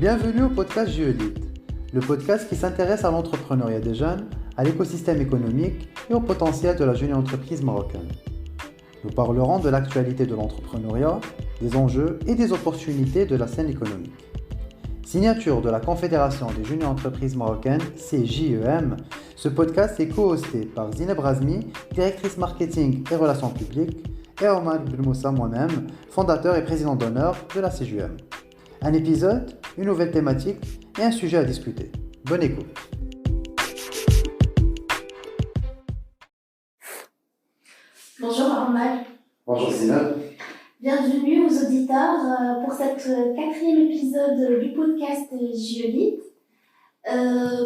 Bienvenue au podcast Géolite, le podcast qui s'intéresse à l'entrepreneuriat des jeunes, à l'écosystème économique et au potentiel de la jeune entreprise marocaine. Nous parlerons de l'actualité de l'entrepreneuriat, des enjeux et des opportunités de la scène économique. Signature de la Confédération des jeunes entreprises marocaines, CJEM, ce podcast est co-hosté par Zineb Razmi, directrice marketing et relations publiques, et Omar Belmoussa, moi-même, fondateur et président d'honneur de la CJEM. Un épisode, une nouvelle thématique et un sujet à discuter. Bonne écoute. Bonjour Omar. Bonjour Zineb. Bienvenue aux auditeurs pour cet quatrième épisode du podcast Géolite.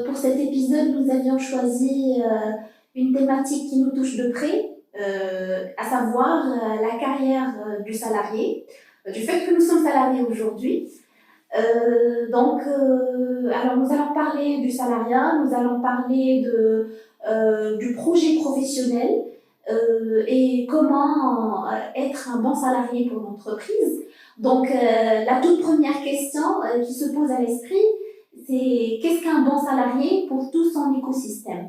Pour cet épisode, nous avions choisi une thématique qui nous touche de près, à savoir la carrière du salarié, du fait que nous sommes salariés aujourd'hui. Alors nous allons parler du salariat, nous allons parler du projet professionnel et comment être un bon salarié pour l'entreprise. Donc la toute première question qui se pose à l'esprit, c'est qu'est-ce qu'un bon salarié pour tout son écosystème?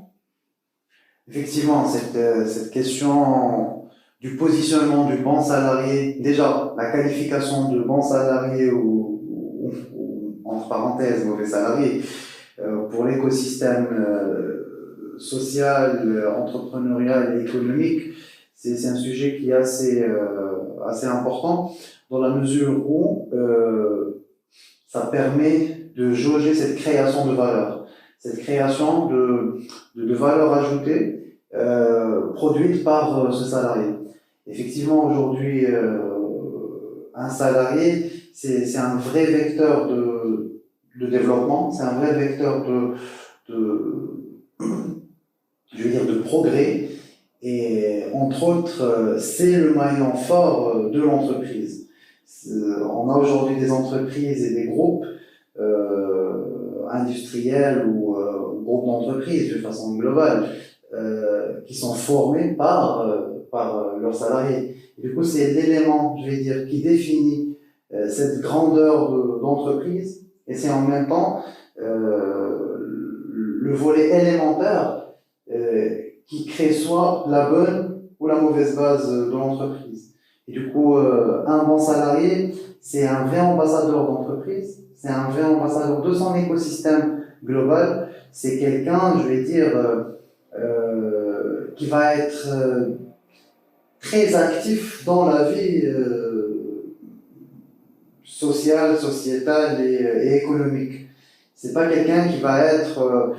Effectivement, cette question du positionnement du bon salarié, déjà la qualification de bon salarié ou entre parenthèses mauvais salarié, pour l'écosystème social, entrepreneurial et économique, c'est un sujet qui est assez important dans la mesure où ça permet de jauger cette création de valeur, cette création de valeur ajoutée produite par ce salarié. Effectivement, aujourd'hui, un salarié, c'est un vrai vecteur de développement, c'est un vrai vecteur de progrès, et entre autres, c'est le maillon fort de l'entreprise. On a aujourd'hui des entreprises et des groupes industriels ou groupes d'entreprises de façon globale qui sont formés par leurs salariés. Et du coup, c'est l'élément, je vais dire, qui définit cette grandeur d'entreprise, et c'est en même temps le volet élémentaire qui crée soit la bonne ou la mauvaise base de l'entreprise. Et du coup, un bon salarié, c'est un vrai ambassadeur d'entreprise, c'est un vrai ambassadeur de son écosystème global, c'est quelqu'un, je vais dire, qui va être très actif dans la vie sociale, sociétale et économique. C'est pas quelqu'un qui va être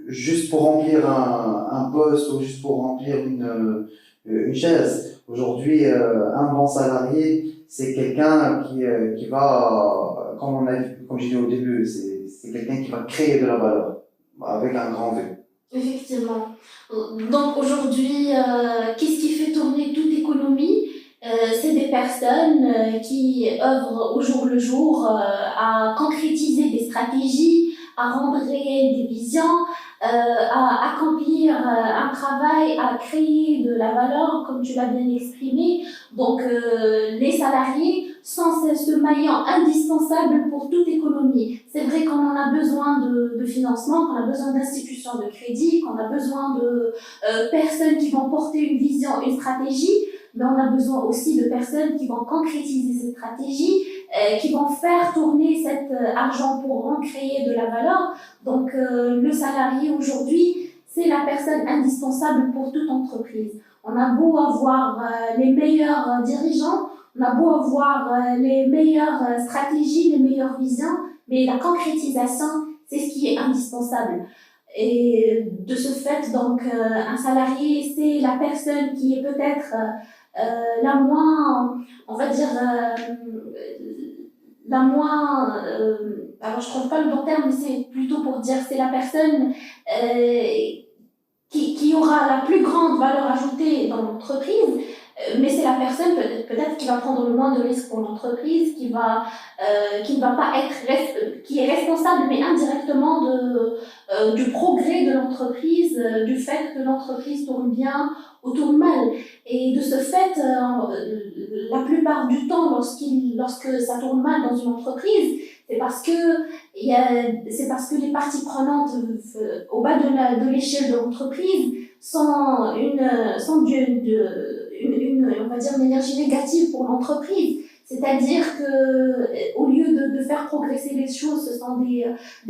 juste pour remplir un poste ou juste pour remplir une chaise. Aujourd'hui, un bon salarié, c'est quelqu'un qui va, comme j'ai dit au début, c'est quelqu'un qui va créer de la valeur avec un grand V. Effectivement. Donc aujourd'hui, qu'est-ce qui fait tourner toute économie? C'est des personnes qui œuvrent au jour le jour à concrétiser des stratégies, à rendre réelles des visions, à accomplir un travail, à créer de la valeur, comme tu l'as bien exprimé. Donc les salariés sont ce maillon indispensable pour toute économie. C'est vrai qu'on en a besoin de financement, qu'on a besoin d'institutions de crédit, qu'on a besoin de personnes qui vont porter une vision, une stratégie, mais on a besoin aussi de personnes qui vont concrétiser cette stratégie, qui vont faire tourner cet argent pour en créer de la valeur. Donc le salarié aujourd'hui, c'est la personne indispensable pour toute entreprise. On a beau avoir les meilleurs dirigeants, on a beau avoir les meilleures stratégies, les meilleures visions, mais la concrétisation, c'est ce qui est indispensable. Et de ce fait, donc, un salarié, c'est la personne qui est peut-être la moins, on va dire, la moins, alors je trouve pas le bon terme, mais c'est plutôt pour dire c'est la personne qui aura la plus grande valeur ajoutée dans l'entreprise, mais c'est la personne peut-être qui va prendre le moins de risques pour l'entreprise, qui ne va pas être, qui est responsable, mais indirectement du progrès de l'entreprise, du fait que l'entreprise tourne bien ou tourne mal. Et de ce fait, la plupart plupart du temps, lorsque ça tourne mal dans une entreprise, c'est parce que les parties prenantes au bas de l'échelle de l'entreprise sont on va dire, une énergie négative pour l'entreprise. C'est-à-dire que au lieu de faire progresser les choses, ce sont des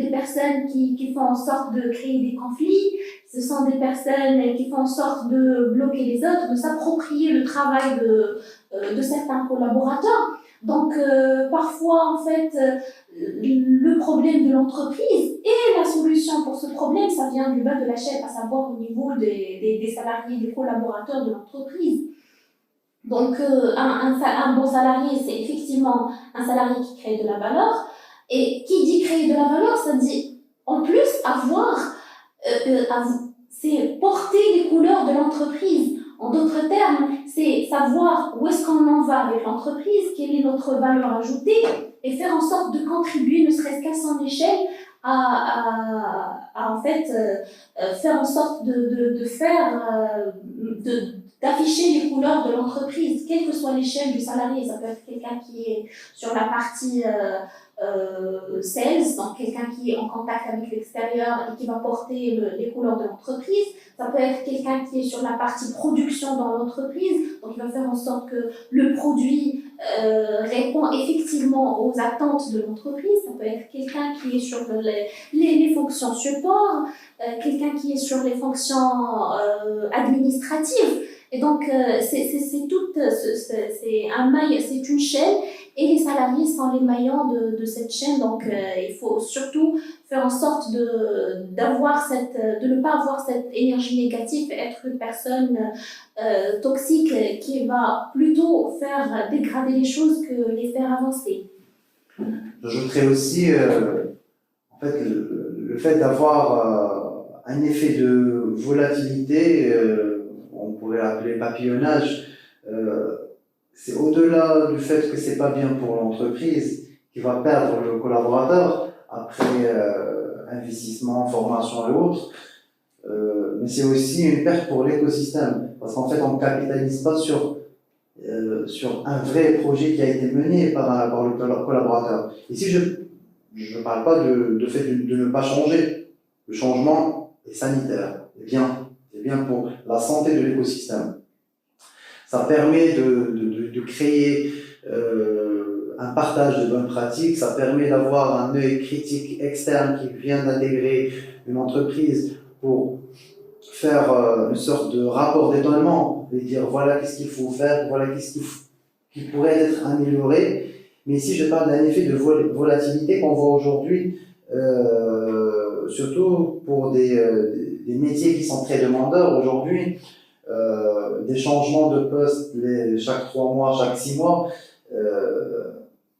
personnes qui font en sorte de créer des conflits, ce sont des personnes qui font en sorte de bloquer les autres, de s'approprier le travail de certains collaborateurs. Donc, parfois, en fait, le problème de l'entreprise et la solution pour ce problème, ça vient du bas de la chaîne, à savoir au niveau des salariés, des collaborateurs de l'entreprise. Donc, un bon salarié, c'est effectivement un salarié qui crée de la valeur. Et qui dit créer de la valeur, ça dit en plus c'est porter les couleurs de l'entreprise. En d'autres termes, c'est savoir où est-ce qu'on en va avec l'entreprise, quelle est notre valeur ajoutée, et faire en sorte de contribuer, ne serait-ce qu'à son échelle, à en fait faire en sorte d'afficher les couleurs de l'entreprise, quelle que soit l'échelle du salarié. Ça peut être quelqu'un qui est sur la partie sales, donc quelqu'un qui est en contact avec l'extérieur et qui va porter les couleurs de l'entreprise. Ça peut être quelqu'un qui est sur la partie production dans l'entreprise, donc il va faire en sorte que le produit répond effectivement aux attentes de l'entreprise. Ça peut être quelqu'un qui est sur les fonctions support, quelqu'un qui est sur les fonctions administratives. Et donc, c'est une chaîne, et les salariés sont les maillons de cette chaîne. Donc, il faut surtout faire en sorte de ne pas avoir cette énergie négative, être une personne toxique qui va plutôt faire dégrader les choses que les faire avancer. J'ajouterais aussi en fait, le fait d'avoir un effet de volatilité, on pourrait l'appeler papillonnage, c'est au-delà du fait que c'est pas bien pour l'entreprise qui va perdre le collaborateur après investissement, formation et autres, mais c'est aussi une perte pour l'écosystème, parce qu'en fait on ne capitalise pas sur un vrai projet qui a été mené par le collaborateur. Ici je ne parle pas de fait de ne pas changer. Le changement est sanitaire, c'est bien pour la santé de l'écosystème. Ça permet de créer un partage de bonnes pratiques, ça permet d'avoir un œil critique externe qui vient d'intégrer une entreprise pour faire une sorte de rapport d'étonnement et dire voilà qu'est-ce qu'il faut faire, voilà qu'est-ce qui pourrait être amélioré. Mais ici je parle d'un effet de volatilité qu'on voit aujourd'hui, surtout pour des métiers qui sont très demandeurs aujourd'hui. Des changements de poste chaque 3 mois, chaque 6 mois,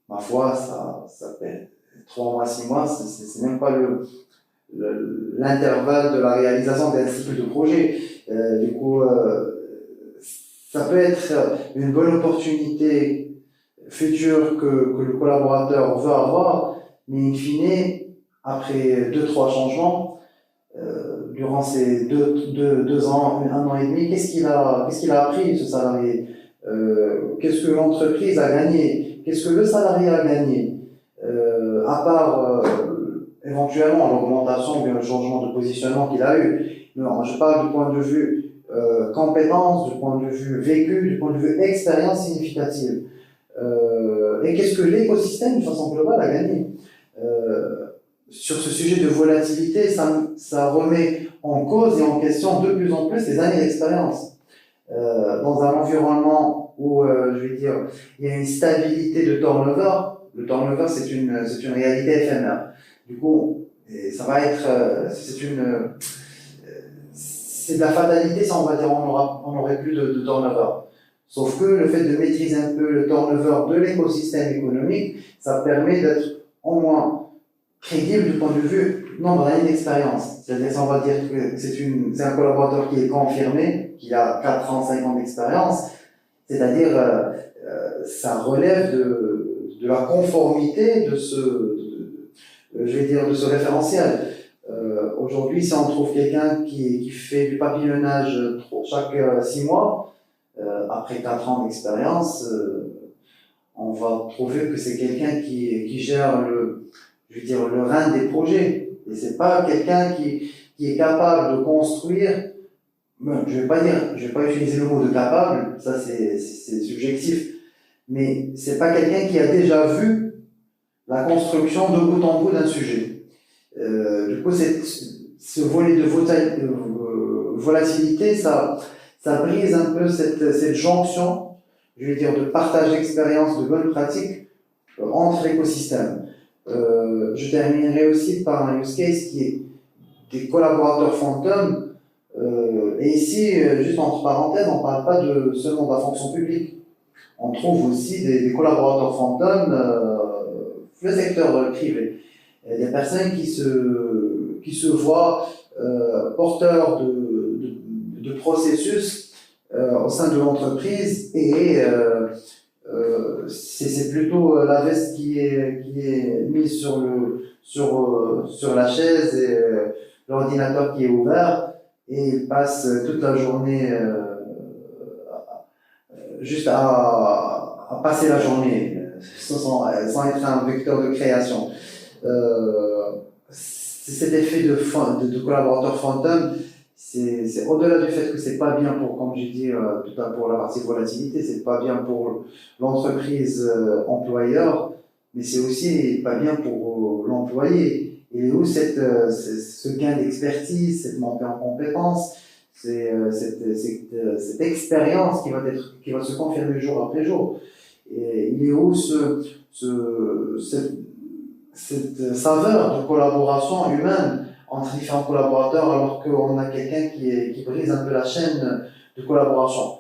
ma foi, ça fait 3 mois, 6 mois, c'est même pas l'intervalle de la réalisation d'un cycle de projet. Du coup, ça peut être une bonne opportunité future que le collaborateur veut avoir, mais in fine, après 2-3 changements, durant ces 2 ans, 1 an et demi, qu'est-ce qu'il a appris, ce salarié? Qu'est-ce que l'entreprise a gagné? Qu'est-ce que le salarié a gagné? À part éventuellement l'augmentation ou bien le changement de positionnement qu'il a eu. Non, je parle du point de vue compétence, du point de vue vécu, du point de vue expérience significative. Et qu'est-ce que l'écosystème, de façon globale, a gagné? Sur ce sujet de volatilité, ça remet en cause et en question de plus en plus les années d'expérience. Dans un environnement où, je vais dire, il y a une stabilité de turnover, le turnover c'est une réalité éphémère. Du coup, ça va être, c'est de la fatalité si on va dire on n'aurait plus de turnover. Sauf que le fait de maîtriser un peu le turnover de l'écosystème économique, ça permet d'être au moins crédible du point de vue nombre d'années d'expérience. C'est-à-dire, on va dire que c'est un collaborateur qui est confirmé, qui a 4 ans, 5 ans d'expérience, c'est-à-dire ça relève de la conformité de ce référentiel. Aujourd'hui, si on trouve quelqu'un qui fait du papillonnage chaque 6 mois, après 4 ans d'expérience, on va trouver que c'est quelqu'un qui gère le rein des projets. Et c'est pas quelqu'un qui est capable de construire. Bon, je vais pas utiliser le mot de capable, ça c'est subjectif. Mais c'est pas quelqu'un qui a déjà vu la construction de bout en bout d'un sujet. Du coup, ce volet de volatilité, ça brise un peu cette jonction, je vais dire, de partage d'expérience, de bonnes pratiques entre écosystèmes. Je terminerai aussi par un use case qui est des collaborateurs fantômes. Et ici, juste entre parenthèses, on ne parle pas seulement de la fonction publique. On trouve aussi des collaborateurs fantômes le secteur privé. Des personnes qui se voient porteurs de processus au sein de l'entreprise et c'est plutôt la veste qui est mise sur la chaise et l'ordinateur qui est ouvert et ils passent toute la journée juste à passer la journée sans être un vecteur de création. Cet effet de collaborateur fantôme, c'est au-delà du fait que c'est pas bien pour, comme j'ai dit tout à l'heure pour la partie volatilité, c'est pas bien pour l'entreprise employeur, mais c'est aussi pas bien pour l'employé. Et où ce gain d'expertise, cette montée en compétences, cette expérience qui va se confirmer jour après jour. Et il est où cette saveur de collaboration humaine entre différents collaborateurs alors qu'on a quelqu'un qui brise un peu la chaîne de collaboration.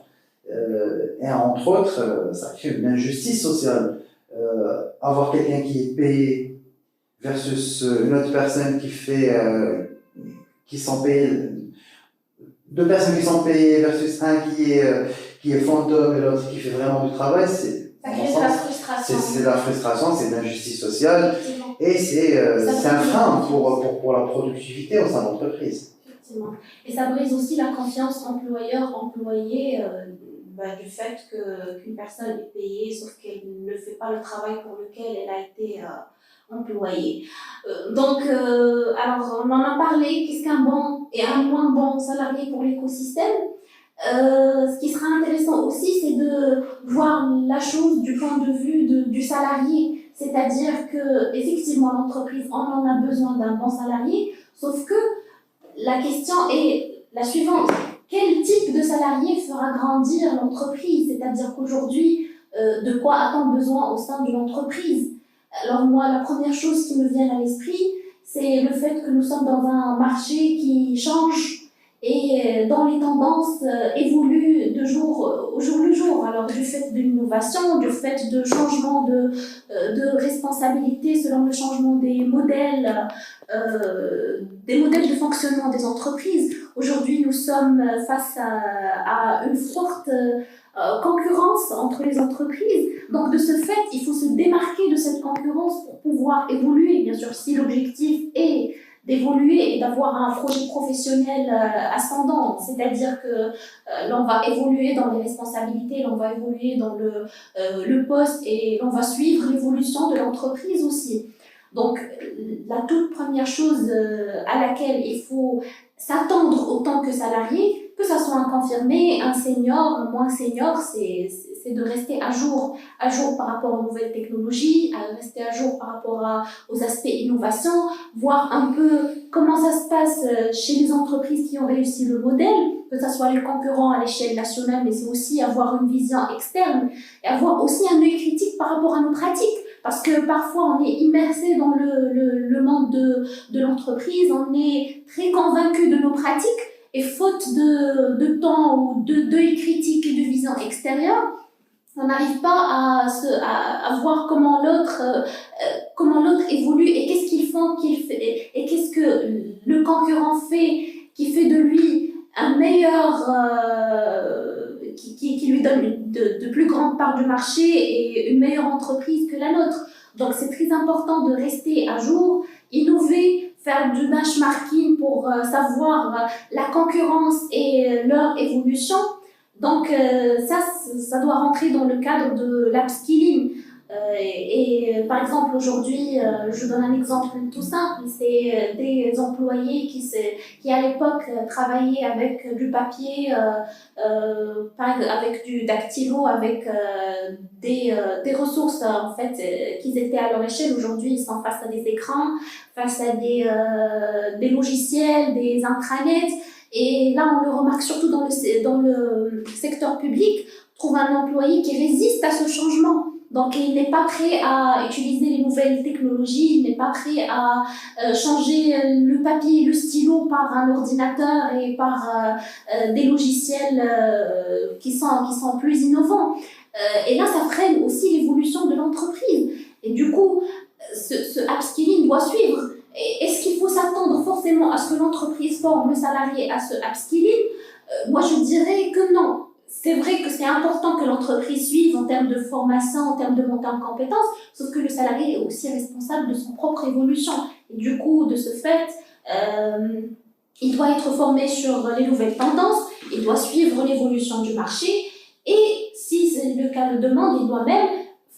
Et entre autres, ça crée une injustice sociale. Avoir quelqu'un qui est payé versus une autre personne qui sont payées, deux personnes qui sont payées versus un qui est fantôme et l'autre qui fait vraiment du travail, ça crée de la frustration. C'est de la frustration, c'est de l'injustice sociale et c'est un frein pour la productivité au sein de l'entreprise. Effectivement. Et ça brise aussi la confiance employeur-employé du fait qu'une personne est payée sauf qu'elle ne fait pas le travail pour lequel elle a été employée. Alors on en a parlé, qu'est-ce qu'un bon et un moins bon salarié pour l'écosystème? Ce qui sera intéressant aussi, c'est de voir la chose du point de vue du salarié. C'est-à-dire que, effectivement, l'entreprise en a besoin d'un bon salarié, sauf que la question est la suivante. Quel type de salarié fera grandir l'entreprise? C'est-à-dire qu'aujourd'hui, de quoi a-t-on besoin au sein de l'entreprise? Alors moi, la première chose qui me vient à l'esprit, c'est le fait que nous sommes dans un marché qui change et dont les tendances évoluent de jour au jour le jour. Alors du fait de l'innovation, du fait de changement de responsabilité selon le changement des modèles de fonctionnement des entreprises. Aujourd'hui, nous sommes face à une forte concurrence entre les entreprises. Donc de ce fait, il faut se démarquer de cette concurrence pour pouvoir évoluer. Bien sûr, si l'objectif est d'évoluer et d'avoir un projet professionnel ascendant, c'est-à-dire que l'on va évoluer dans les responsabilités, l'on va évoluer dans le poste et l'on va suivre l'évolution de l'entreprise aussi. Donc la toute première chose à laquelle il faut s'attendre autant que salarié, que ça soit un confirmé, un senior, un moins senior, c'est de rester à jour par rapport aux nouvelles technologies, à rester à jour par rapport aux aspects innovation, voir un peu comment ça se passe chez les entreprises qui ont réussi le modèle, que ce soit les concurrents à l'échelle nationale, mais c'est aussi avoir une vision externe et avoir aussi un œil critique par rapport à nos pratiques. Parce que parfois on est immersé dans le monde de l'entreprise, on est très convaincu de nos pratiques et faute de temps ou d'œil critique et de vision extérieure, on n'arrive pas à voir comment l'autre évolue et qu'est-ce qu'ils font et qu'est-ce que le concurrent fait qui fait de lui un meilleur qui lui donne de plus grandes parts du marché et une meilleure entreprise que la nôtre. Donc c'est très important de rester à jour, innover, faire du benchmarking pour savoir la concurrence et leur évolution. Donc ça doit rentrer dans le cadre de l'upskilling. Par exemple, aujourd'hui, je donne un exemple tout simple, c'est des employés qui à l'époque travaillaient avec du papier, avec du dactylo, avec des ressources en fait, qui étaient à leur échelle. Aujourd'hui, ils sont face à des écrans, face à des logiciels, des intranets. Et là, on le remarque surtout dans le secteur public, on trouve un employé qui résiste à ce changement. Donc, il n'est pas prêt à utiliser les nouvelles technologies, il n'est pas prêt à changer le papier et le stylo par un ordinateur et par des logiciels qui sont plus innovants. Et là, ça freine aussi l'évolution de l'entreprise. Et du coup, ce upskilling doit suivre. Est-ce qu'il faut s'attendre forcément à ce que l'entreprise forme le salarié à ce upskilling? Moi, je dirais que non. C'est vrai que c'est important que l'entreprise suive en termes de formation, en termes de montée en compétences, sauf que le salarié est aussi responsable de son propre évolution. Et du coup, de ce fait, il doit être formé sur les nouvelles tendances, il doit suivre l'évolution du marché, et si le cas le demande, il doit même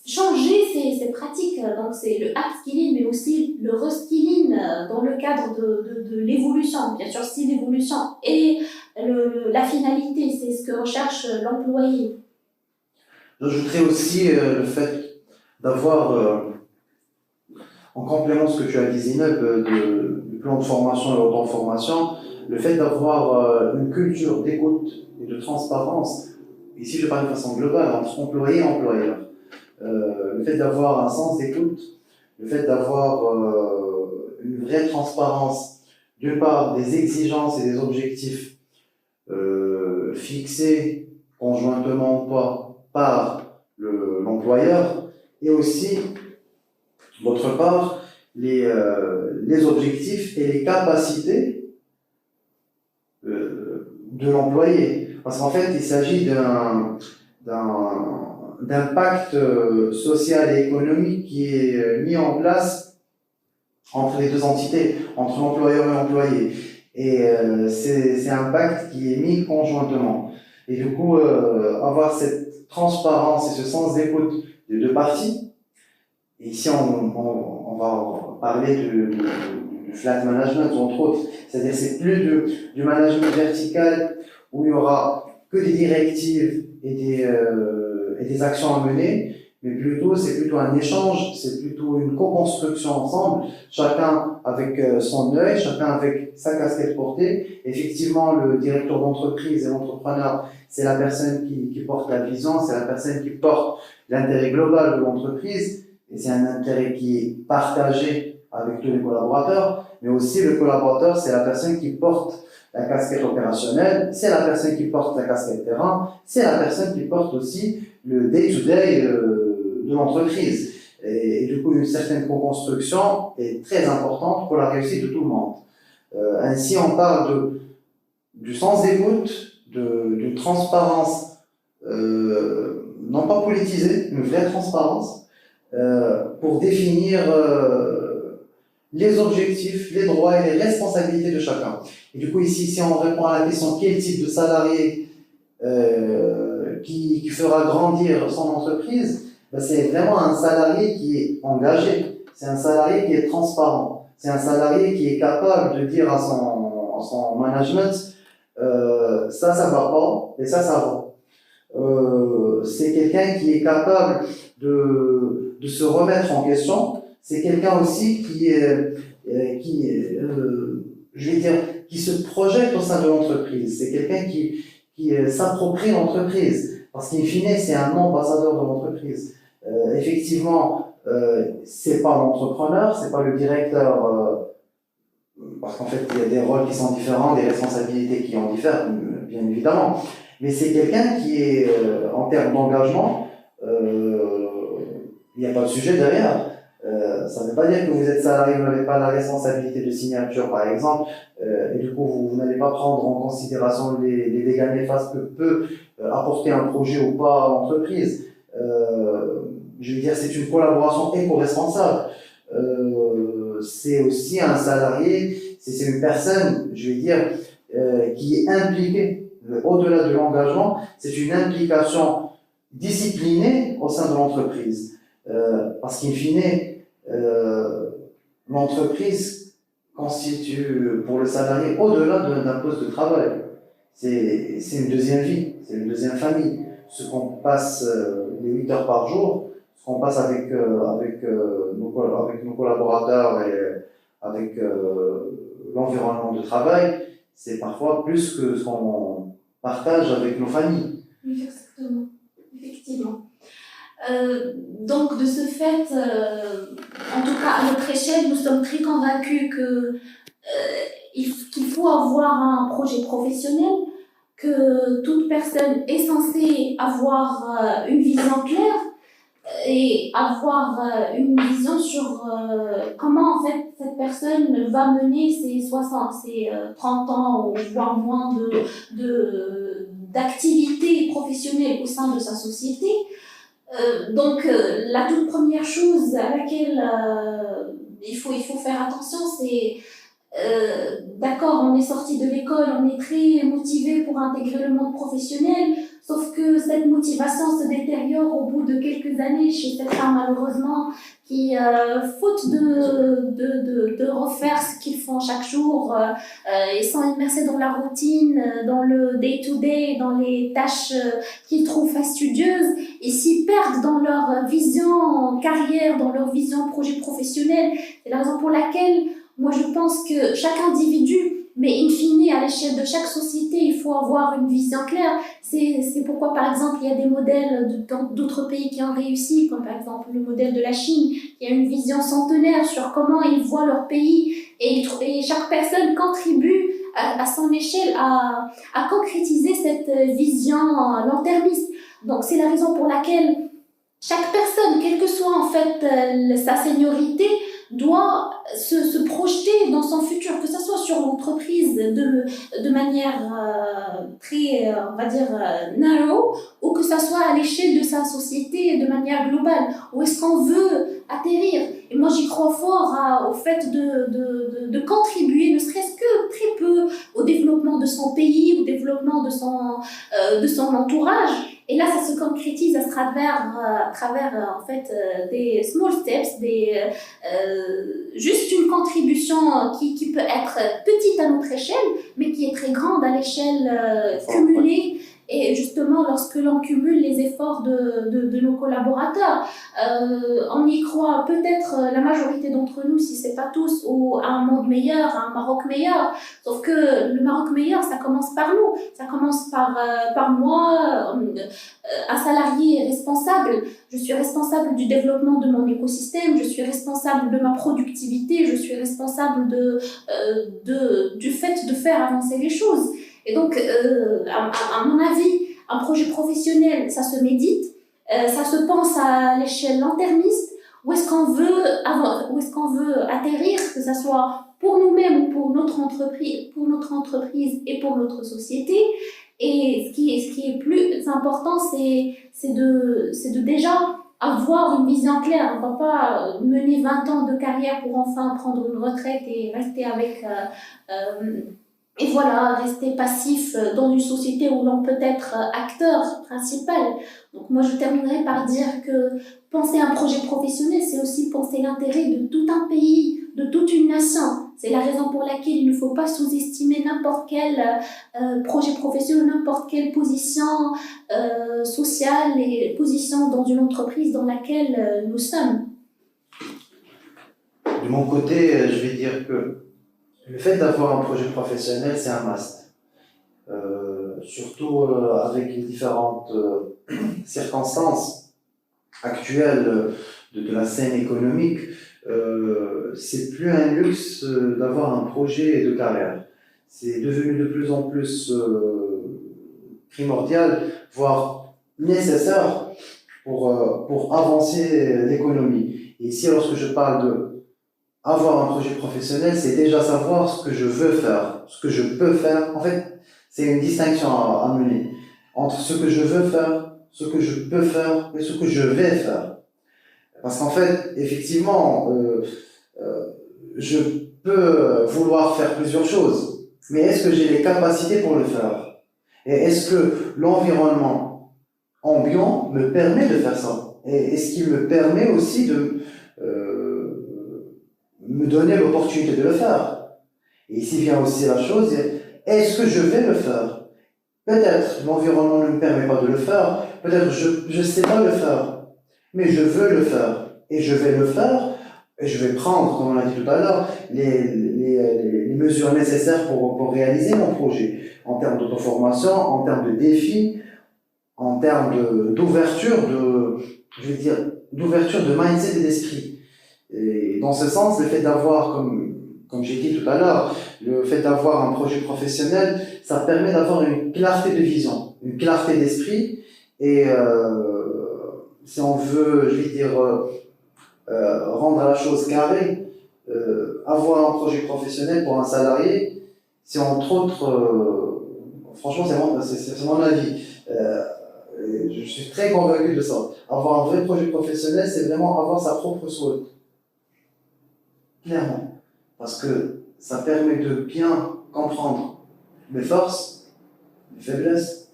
changer ses pratiques. Donc c'est le upskilling, mais aussi le reskilling dans le cadre de l'évolution. Bien sûr, si l'évolution est la finalité, c'est ce que recherche l'employé. J'ajouterais aussi le fait d'avoir, en complément de ce que tu as dit Zineb, du plan de formation et auto-formation, le fait d'avoir une culture d'écoute et de transparence, ici je parle de façon globale, entre employé et employeur. Le fait d'avoir un sens d'écoute, le fait d'avoir une vraie transparence, d'une part des exigences et des objectifs fixés conjointement ou pas par l'employeur, et aussi, d'autre part, les objectifs et les capacités de l'employé. Parce qu'en fait, il s'agit d'un pacte social et économique qui est mis en place entre les deux entités, entre l'employeur et l'employé. Et c'est un pacte qui est mis conjointement. Et du coup, avoir cette transparence et ce sens d'écoute des deux parties, et ici on va parler du flat management, entre autres, c'est-à-dire c'est plus du management vertical où il y aura que des directives et des actions à mener, mais c'est plutôt un échange, c'est plutôt une co-construction ensemble, chacun avec son œil, chacun avec sa casquette portée. Effectivement, le directeur d'entreprise et l'entrepreneur, c'est la personne qui porte la vision, c'est la personne qui porte l'intérêt global de l'entreprise, et c'est un intérêt qui est partagé avec tous les collaborateurs, mais aussi le collaborateur, c'est la personne qui porte la casquette opérationnelle, c'est la personne qui porte la casquette terrain, c'est la personne qui porte aussi le day-to-day de l'entreprise. Et du coup, une certaine co-construction est très importante pour la réussite de tout le monde. Ainsi, on parle du sens d'écoute, d'une transparence, non pas politisée, une vraie transparence, pour définir les objectifs, les droits et les responsabilités de chacun. Et du coup, ici, si on répond à la question quel type de salarié qui fera grandir son entreprise, ben c'est vraiment un salarié qui est engagé, c'est un salarié qui est transparent, c'est un salarié qui est capable de dire à son management ça va pas et ça va. C'est quelqu'un qui est capable de se remettre en question. C'est quelqu'un aussi je vais dire, qui se projette au sein de l'entreprise. C'est quelqu'un qui s'approprie l'entreprise. Parce qu'in fine, c'est un ambassadeur de l'entreprise. Effectivement, c'est pas l'entrepreneur, c'est pas le directeur, parce qu'en fait, il y a des rôles qui sont différents, des responsabilités qui en diffèrent, bien évidemment. Mais c'est quelqu'un qui est, en termes d'engagement, il n'y a pas de sujet derrière. Ça ne veut pas dire que vous êtes salarié, vous n'avez pas la responsabilité de signature, par exemple, et du coup, vous n'allez pas prendre en considération les dégâts néfastes que peut apporter un projet ou pas à l'entreprise. Je veux dire, c'est une collaboration éco-responsable. C'est aussi un salarié, c'est une personne, je vais dire, qui est impliquée. Au-delà de l'engagement, c'est une implication disciplinée au sein de l'entreprise. parce qu'in fine, l'entreprise constitue pour le salarié, au-delà d'un poste de travail, c'est une deuxième vie, c'est une deuxième famille. Ce qu'on passe les 8 heures par jour, ce qu'on passe avec nos collaborateurs et avec l'environnement de travail, c'est parfois plus que ce qu'on partage avec nos familles. Exactement, effectivement. Donc, de ce fait, en tout cas à notre échelle, nous sommes très convaincus qu'il faut avoir un projet professionnel, que toute personne est censée avoir une vision claire et avoir une vision sur comment en fait cette personne va mener ses 30 ans ou voire moins d'activités professionnelles au sein de sa société. Donc la toute première chose à laquelle il faut faire attention, c'est d'accord, on est sorti de l'école, on est très motivé pour intégrer le monde professionnel, sauf que cette motivation se détériore au bout de quelques années chez certains malheureusement qui, faute de refaire ce qu'ils font chaque jour, ils sont immersés dans la routine, dans le day-to-day, dans les tâches qu'ils trouvent fastidieuses, et s'y perdent dans leur vision carrière, dans leur vision projet professionnel. C'est la raison pour laquelle moi, je pense que chaque individu, mais in fine, à l'échelle de chaque société, il faut avoir une vision claire. C'est pourquoi, par exemple, il y a des modèles d'autres pays qui ont réussi, comme par exemple le modèle de la Chine, qui a une vision centenaire sur comment ils voient leur pays, et chaque personne contribue à son échelle à concrétiser cette vision long-termiste. Donc, c'est la raison pour laquelle chaque personne, quelle que soit en fait sa seniorité, doit se projeter dans son futur, que ce soit sur l'entreprise de manière très, on va dire, narrow, ou que ce soit à l'échelle de sa société de manière globale. Où est-ce qu'on veut atterrir? Et moi, j'y crois fort au fait de contribuer, ne serait-ce que très peu, au développement de son pays, au développement de son entourage. Et là, ça se concrétise à travers en fait, des small steps, juste une contribution qui peut être petite à notre échelle, mais qui est très grande à l'échelle cumulée. Et justement, lorsque l'on cumule les efforts de nos collaborateurs, on y croit peut-être la majorité d'entre nous, si c'est pas tous, à un monde meilleur, à un Maroc meilleur. Sauf que le Maroc meilleur, ça commence par nous, ça commence par moi, un salarié responsable. Je suis responsable du développement de mon écosystème, je suis responsable de ma productivité, je suis responsable du fait de faire avancer les choses. Et donc, à mon avis, un projet professionnel, ça se médite, ça se pense à l'échelle long-termiste. Où est-ce qu'on veut atterrir, que ce soit pour nous-mêmes ou pour notre entreprise et pour notre société. Et ce qui est plus important, c'est de déjà avoir une vision claire. On ne va pas mener 20 ans de carrière pour enfin prendre une retraite et rester avec... Et voilà, rester passif dans une société où l'on peut être acteur principal. Donc moi, je terminerai par dire que penser à un projet professionnel, c'est aussi penser l'intérêt de tout un pays, de toute une nation. C'est la raison pour laquelle il ne faut pas sous-estimer n'importe quel projet professionnel, n'importe quelle position sociale et position dans une entreprise dans laquelle nous sommes. De mon côté, je vais dire que le fait d'avoir un projet professionnel, c'est un must. Surtout avec les différentes circonstances actuelles de la scène économique, c'est plus un luxe d'avoir un projet de carrière. C'est devenu de plus en plus primordial, voire nécessaire pour avancer l'économie. Et ici, lorsque je parle de avoir un projet professionnel, c'est déjà savoir ce que je veux faire, ce que je peux faire. En fait, c'est une distinction à mener entre ce que je veux faire, ce que je peux faire et ce que je vais faire. Parce qu'en fait, effectivement, je peux vouloir faire plusieurs choses, mais est-ce que j'ai les capacités pour le faire? Et est-ce que l'environnement ambiant me permet de faire ça? et ce qui me permet aussi de me donner l'opportunité de le faire. Et ici vient aussi la chose, est-ce que je vais le faire? Peut-être l'environnement ne me permet pas de le faire, peut-être je ne sais pas le faire, mais je veux le faire. Et je vais le faire, et je vais prendre, comme on l'a dit tout à l'heure, les mesures nécessaires pour réaliser mon projet, en termes d'auto-formation, en termes de défis, en termes d'ouverture de mindset et d'esprit. Et dans ce sens, le fait d'avoir, comme j'ai dit tout à l'heure, le fait d'avoir un projet professionnel, ça permet d'avoir une clarté de vision, une clarté d'esprit, et si on veut, rendre la chose carrée, avoir un projet professionnel pour un salarié, c'est entre autres, franchement c'est mon avis, je suis très convaincu de ça. Avoir un vrai projet professionnel, c'est vraiment avoir sa propre SWOT. Clairement. Parce que ça permet de bien comprendre mes forces, mes faiblesses,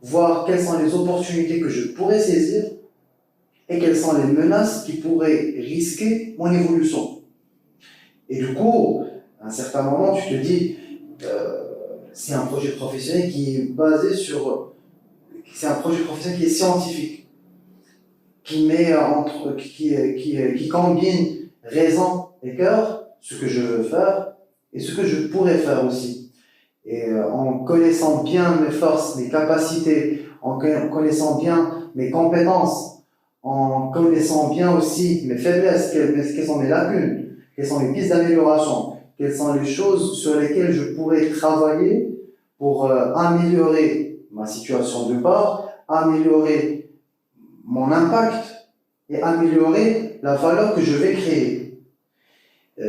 voir quelles sont les opportunités que je pourrais saisir et quelles sont les menaces qui pourraient risquer mon évolution. Et du coup, à un certain moment, tu te dis, c'est un projet professionnel qui est basé sur... C'est un projet professionnel qui est scientifique, qui combine raison et cœur, ce que je veux faire et ce que je pourrais faire aussi. Et en connaissant bien mes forces, mes capacités, en connaissant bien mes compétences, en connaissant bien aussi mes faiblesses, quelles sont mes lacunes, quelles sont mes pistes d'amélioration, quelles sont les choses sur lesquelles je pourrais travailler pour améliorer ma situation de part, améliorer mon impact et améliorer la valeur que je vais créer.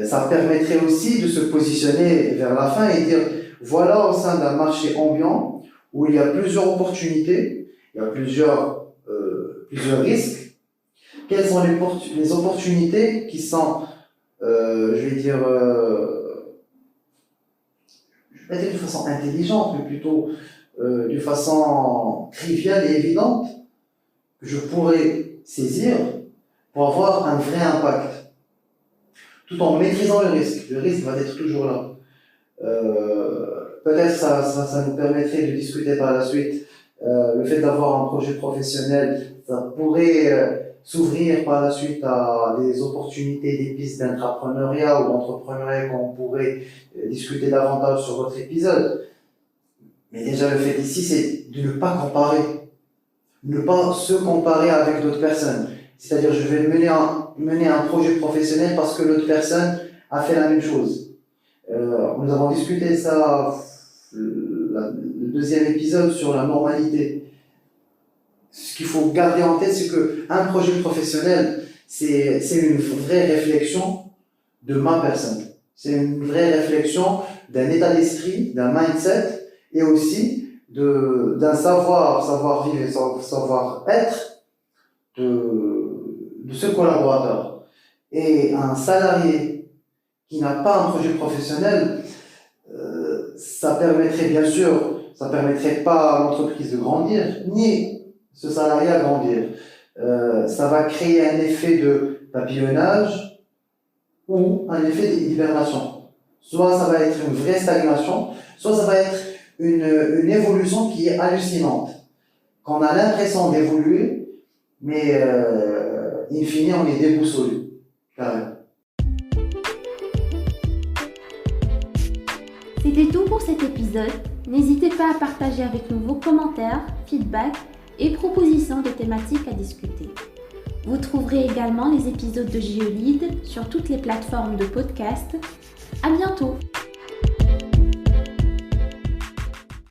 Ça permettrait aussi de se positionner vers la fin et dire, voilà, au sein d'un marché ambiant où il y a plusieurs opportunités, il y a plusieurs risques, quelles sont les opportunités qui sont, je vais pas dire de façon intelligente, mais plutôt de façon triviale et évidente, que je pourrais saisir pour avoir un vrai impact, tout en maîtrisant le risque. Le risque va être toujours là. Peut-être ça nous permettrait de discuter par la suite. Le fait d'avoir un projet professionnel, ça pourrait s'ouvrir par la suite à des opportunités, des pistes d'entrepreneuriat ou d'entrepreneuriat qu'on pourrait discuter davantage sur votre épisode. Mais déjà, le fait ici, c'est de ne pas comparer. Ne pas se comparer avec d'autres personnes. C'est-à-dire, je vais mener un projet professionnel parce que l'autre personne a fait la même chose. Nous avons discuté ça, le deuxième épisode sur la normalité. Ce qu'il faut garder en tête, c'est qu'un projet professionnel, c'est une vraie réflexion de ma personne. C'est une vraie réflexion d'un état d'esprit, d'un mindset, et aussi d'un savoir-vivre et savoir-être de ce collaborateur. Et un salarié qui n'a pas un projet professionnel, ça permettrait pas à l'entreprise de grandir, ni ce salarié à grandir. Ça va créer un effet de papillonnage ou un effet d'hibernation. Soit ça va être une vraie stagnation, soit ça va être une évolution qui est hallucinante. Qu'on a l'impression d'évoluer, mais in fine, on est déboussolé. Carrément. C'était tout pour cet épisode. N'hésitez pas à partager avec nous vos commentaires, feedbacks et propositions de thématiques à discuter. Vous trouverez également les épisodes de GeoLead sur toutes les plateformes de podcast. À bientôt!